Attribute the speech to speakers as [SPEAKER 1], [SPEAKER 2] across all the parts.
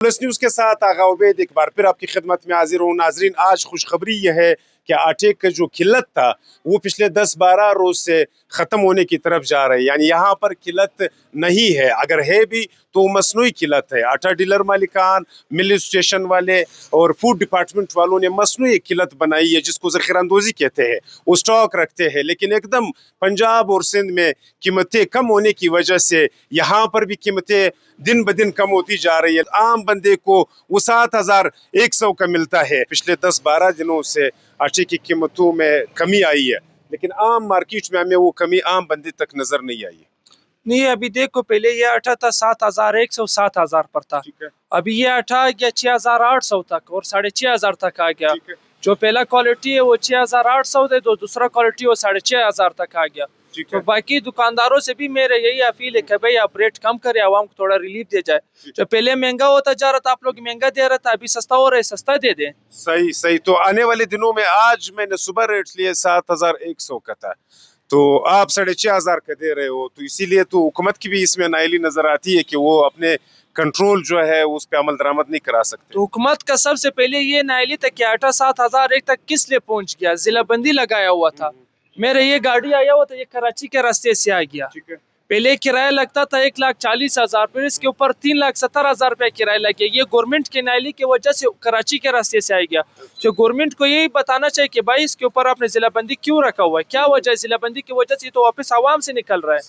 [SPEAKER 1] Plus news के साथ आगा उबैद एक बार फिर आपकी खिदमत में हाजिर हूँ। नाजरीन, आज खुशखबरी यह है कि आटे का जो किल्लत था वो पिछले 10-12 रोज से ख़त्म होने की तरफ जा रही है। यानी यहाँ पर किल्लत नहीं है, अगर है भी तो मसनूई किल्लत है। आटा डीलर मालिकान, मिल स्टेशन वाले और फूड डिपार्टमेंट वालों ने मसनूई किल्लत बनाई है, जिसको ज़ख़ीरांदोज़ी कहते हैं। वो स्टॉक रखते हैं, लेकिन एकदम पंजाब और सिंध में कीमतें कम होने की वजह से यहाँ पर भी कीमतें दिन ब दिन कम होती जा रही है। आम बंदे को वो 7,100 का मिलता है। पिछले 10-12 दिनों से आटे की कीमतों में कमी आई है, लेकिन आम मार्केट में हमें वो कमी आम बंदे तक नजर नहीं आई है।
[SPEAKER 2] नहीं, अभी देखो, पहले ये आटा था 7,100 7,000 पर था। अभी ये आटा आ गया 6,800 तक और 6,500 तक आ गया। जो पहला क्वालिटी है वो 6,800 है, तो दूसरा क्वालिटी वो 6,500 तक आ गया। तो बाकी दुकानदारों से भी मेरे यही अपील है कि भाई आप रेट कम करें, आवाम को थोड़ा रिलीफ दे जाए। जो पहले महंगा होता जा रहा था, आप लोग महंगा दे रहा था, अभी सस्ता हो रहा है, सस्ता दे दें।
[SPEAKER 1] सही सही। तो आने वाले दिनों में, आज मैंने सुबह रेट लिए 7,100 का था, तो आप 6,500 का दे रहे हो, तो इसीलिए तो हुकूमत की भी इसमें नाइली नजर आती है कि वो अपने कंट्रोल जो है उस पर अमल दरामद नहीं करा सकते।
[SPEAKER 2] तो हुकूमत का सबसे पहले ये नाइली था कि आटा 7,001 तक किस लिए पहुंच गया। जिला बंदी लगाया हुआ था। मेरे ये गाड़ी आया हुआ था, ये कराची के रास्ते से आ गया। पहले किराया लगता था 1,40,000, फिर इसके ऊपर 3,70,000 रुपया किराया लग गया। ये गवर्नमेंट की नाइली की वजह से कराची के रास्ते से आ गया। तो गवर्नमेंट को यही बताना चाहिए कि भाई इसके ऊपर आपने जिला बंदी क्यों रखा हुआ है, क्या वजह है। जिला बंदी की वजह से तो वापस आवाम से निकल रहा है।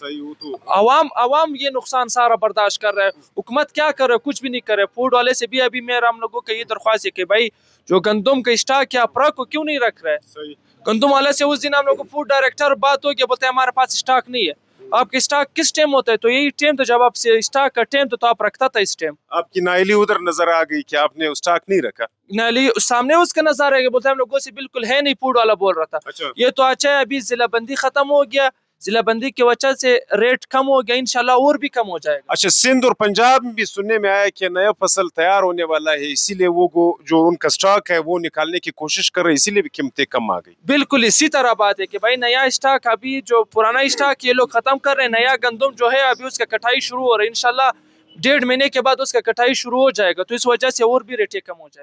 [SPEAKER 2] आवाम ये नुकसान सारा बर्दाश्त कर रहा है। हुकूमत क्या कर रहा है, कुछ भी नहीं कर रहा है। फूड वाले से भी अभी मेरा हम लोगों का ये दरख्वास्त है कि भाई जो गंदम का स्टॉक है, आप को क्यों नहीं रख रहे है। गंदम वाले से उस दिन हम लोग को फूड डायरेक्टर बात हो गया, बोलते हैं हमारे पास स्टॉक नहीं है। आपके स्टॉक किस टाइम होता है, तो यही टाइम तो जब आप स्टॉक का टाइम तो आप रखता था इस टाइम।
[SPEAKER 1] आपकी नाइली उधर नजर आ गई कि आपने स्टॉक नहीं रखा।
[SPEAKER 2] नाइली सामने उसका नजारा है, बोलते हैं हम लोगों से बिल्कुल है नहीं, फूड वाला बोल रहा था।
[SPEAKER 1] अच्छा।
[SPEAKER 2] ये तो अच्छा है, अभी जिला बंदी खत्म हो गया, जिला बंदी की वजह से रेट कम हो गया, इंशाल्लाह और भी कम हो जाएगा।
[SPEAKER 1] अच्छा, सिंध और पंजाब में भी सुनने में आया कि नया फसल तैयार होने वाला है, इसीलिए वो जो उनका स्टॉक है वो निकालने की कोशिश कर रहे हैं, इसीलिए भी कीमतें कम आ गई।
[SPEAKER 2] बिल्कुल इसी तरह बात है कि भाई नया स्टॉक, अभी जो पुराना स्टॉक ये लोग खत्म कर रहे हैं। नया गंदम जो है अभी उसका कटाई शुरू हो रहा है, इंशाल्लाह 1.5 महीने के बाद उसका कटाई शुरू हो जाएगा, तो इस वजह से और भी रेटें कम हो जाएगी।